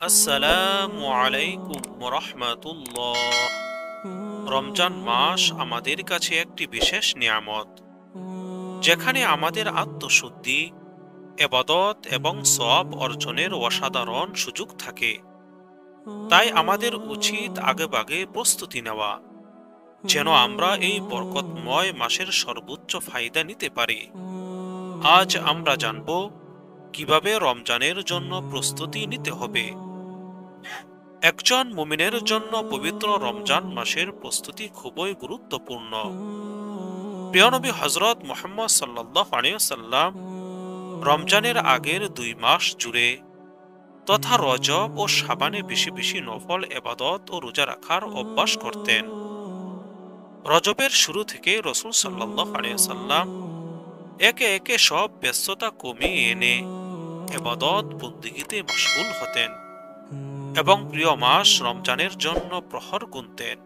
আসসালামু আলাইকুম রাহমাতুল্লাহ। রমজান মাস আমাদের কাছে একটি বিশেষ নিয়ামত, যেখানে আমাদের আত্মশুদ্ধি, ইবাদত এবং সওয়াব অর্জনের অসাধারণ সুযোগ থাকে। তাই আমাদের উচিত আগেভাগে প্রস্তুতি নেওয়া, যেন আমরা এই বরকতময় মাসের সর্বোচ্চ ফায়দা নিতে পারি। আজ আমরা জানব কিভাবে রমজানের জন্য প্রস্তুতি নিতে হবে। একজন মুমিনের জন্য পবিত্র রমজান মাসের প্রস্তুতি খুবই গুরুত্বপূর্ণ। প্রিয় নবী হযরত মুহাম্মদ সাল্লাল্লাহু আলাইহি ওয়াসাল্লাম রমজানের আগের 2 মাস জুড়ে তথা রজব ও শাবানে বেশি বেশি নফল ইবাদত ও রোজা রাখার অভ্যাস করতেন। রজবের শুরু থেকে রাসূল সাল্লাল্লাহু আলাইহি ওয়াসাল্লাম একে একে সব ব্যস্ততা কমিয়ে এনে ইবাদত বন্দেগীতে মশগুল হতেন এবং প্রিয় মাস রমজানের জন্য প্রহর গুনতেন।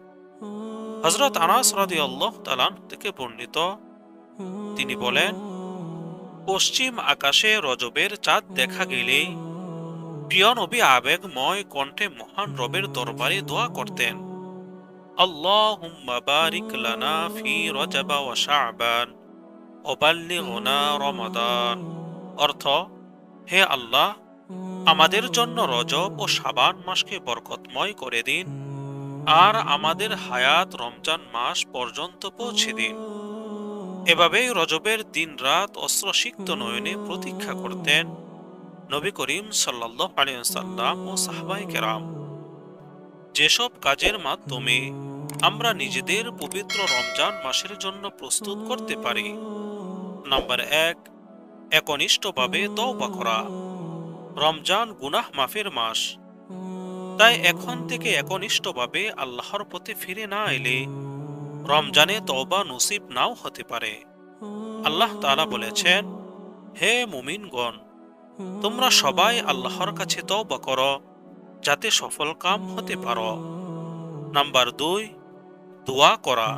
হযরত আনাস রাদিয়াল্লাহু তাআলা থেকে বর্ণিত, তিনি বলেন, পশ্চিম আকাশে রজবের চাঁদ দেখা গেলেই প্রিয় নবী আবেগময় কণ্ঠে মহান রবের দরবারে দোয়া করতেন, আল্লাহুম্মা বারিক লানা ফি রজব ওয়া শাবান ওয়া বাল্লিগনা রমাদান। অর্থ, হে আল্লাহ, আমাদের জন্য রজব ও শাবান মাসকে বরকতময় করে দিন, আর আমাদের হায়াত রমজান মাস পর্যন্ত পৌঁছে দিন। এভাবেই রজবের দিন রাত অশ্রুসিক্ত নয়নে প্রতীক্ষা করতেন নবী করিম সাল্লাল্লাহু আলাইহি ওয়াসাল্লাম ও সাহাবায়ে কেরাম। যেসব কাজের মাধ্যমে আমরা নিজেদের পবিত্র রমজান মাসের জন্য প্রস্তুত করতে পারি। নাম্বার 1, একনিষ্ঠভাবে তওবা করা। রমজান গুনাহ মাফের মাস, তাই এখন থেকে একনিষ্ঠভাবে আল্লাহর পথে ফিরে না এলে রমজানে তওবা নসিব নাও হতে পারে। আল্লাহ তাআলা বলেছেন, হে মুমিনগণ, তোমরা সবাই আল্লাহর কাছে তওবা করো যাতে সফল কাম হতে পারো। নাম্বার 2, দোয়া করা।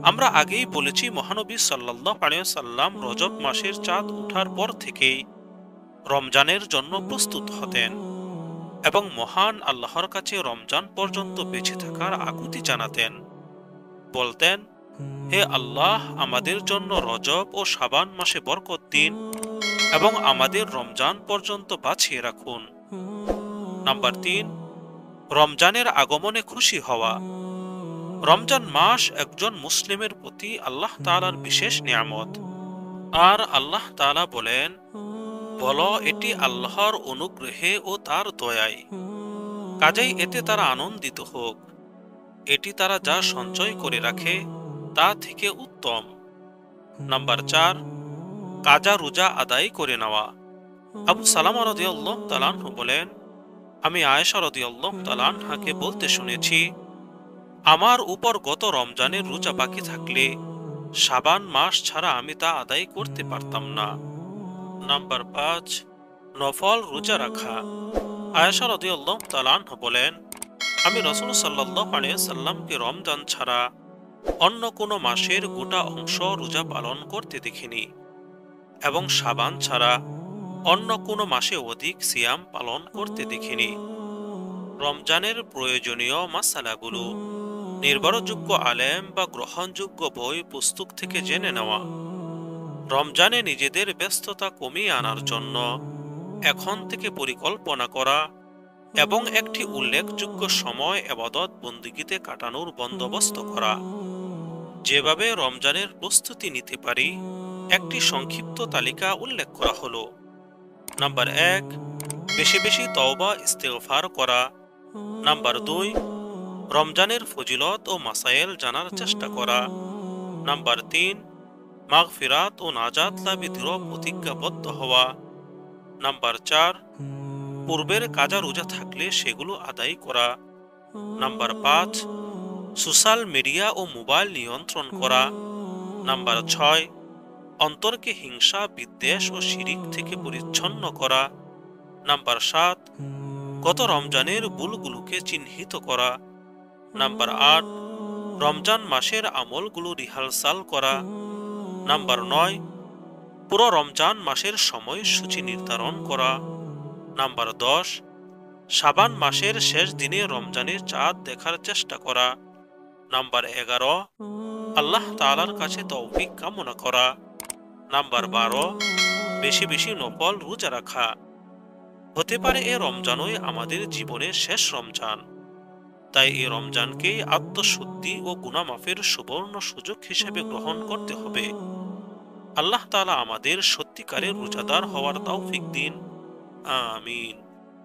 আমরা আগেই বলেছি, মহানবী সাল্লাল্লাহু আলাইহি ওয়াসাল্লাম রজব মাসের চাঁদ ওঠার পর থেকেই রমজানের জন্য প্রস্তুত হতেন এবং মহান আল্লাহর কাছে রমজান পর্যন্ত বেঁচে থাকার আকুতি জানাতেন। বলতেন, হে আল্লাহ, আমাদের জন্য রজব ও শাবান মাসে বরকত দিন এবং আমাদের রমজান পর্যন্ত বাঁচিয়ে রাখুন। নাম্বার 3, রমজানের আগমনে খুশি হওয়া। রমজান মাস একজন মুসলিমের প্রতি আল্লাহ তাআলার বিশেষ নিয়ামত, আর আল্লাহ তাআলা বলেন, বলো এটি আল্লাহর অনুগ্রহে ও তার দয়ায়, কাজেই এতে তারা আনন্দিত হোক। এটি তারা যা সঞ্চয় করে রাখে তা থেকে উত্তম। নাম্বার 4, কাজা রোজা আদায় করে নেওয়া। আবু সালামা রাদিয়াল্লাহু তাআলা আনহু বলেন, আমি আয়েশা রাদিয়াল্লাহু তাআলা আনহাকে বলতে শুনেছি, আমার উপর গত রমজানের রোজা বাকি থাকলে শাবান মাস ছাড়া আমি তা আদায় করতে পারতাম না। নাম্বার 5, নফল রোজা রাখা। আয়েশা রাদিয়াল্লাহু তাআলা আনহা বলেন, আমি রাসূল সাল্লাল্লাহু আলাইহি ওয়াসাল্লামকে রমজান ছাড়া অন্য কোনো মাসের গোটা অংশ রোজা পালন করতে দেখিনি এবং শাবান ছাড়া অন্য কোনো মাসে অধিক সিয়াম পালন করতে দেখিনি। রমজানের প্রয়োজনীয় মাসালাগুলো নির্ভরযোগ্য আলেম বা গ্রহণযোগ্য বই পুস্তক থেকে জেনে নেওয়া। রমজানে নিজেদের ব্যস্ততা কমিয়ে আনার জন্য এখন থেকে পরিকল্পনা করা এবং একটি উল্লেখযোগ্য সময় ইবাদত বন্দেগীতে কাটানোর বন্দোবস্ত করা। যেভাবে রমজানের প্রস্তুতি নিতে পারি, একটি সংক্ষিপ্ত তালিকা উল্লেখ করা হলো। নাম্বার 1, বেশি বেশি তওবা ইস্তেগফার করা। নাম্বার 2, রমজানের ফজিলত ও মাসায়েল জানার চেষ্টা করা। নাম্বার 3, মাগফিরাত ও নাজাত লাভে দৃঢ় প্রতিজ্ঞাবদ্ধ হওয়া। নাম্বার 4, পূর্বের কাজা রোজা থাকলে সেগুলো আদায় করা। নাম্বার 5, সোশ্যাল মিডিয়া ও মোবাইল নিয়ন্ত্রণ করা। নাম্বার 6, অন্তরকে হিংসা, বিদ্বেষ ও শিরিক থেকে পরিচ্ছন্ন করা। নাম্বার 7, গত রমজানের ভুলগুলোকে চিহ্নিত করা। নাম্বার 8, রমজান মাসের আমলগুলো রিহার্সাল করা। নাম্বার 9, পুরো রমজান মাসের সময়সূচি নির্ধারণ করা। নাম্বার 10, শাবান মাসের শেষ দিনে রমজানের চাঁদ দেখার চেষ্টা করা। নাম্বার 11, আল্লাহ তাআলার কাছে তৌফিক কামনা করা। নাম্বার 12, বেশি বেশি নফল রোজা রাখা। হতে পারে এ রমজানই আমাদের জীবনের শেষ রমজান, তাই এই রমজানকে আত্মশুদ্ধি ও গুনাহ মাফের সুবর্ণ সুযোগ হিসেবে গ্রহণ করতে হবে। আল্লাহ তাআলা আমাদের সত্যিকারের রোজাদার হওয়ার তৌফিক দিন। আমিন।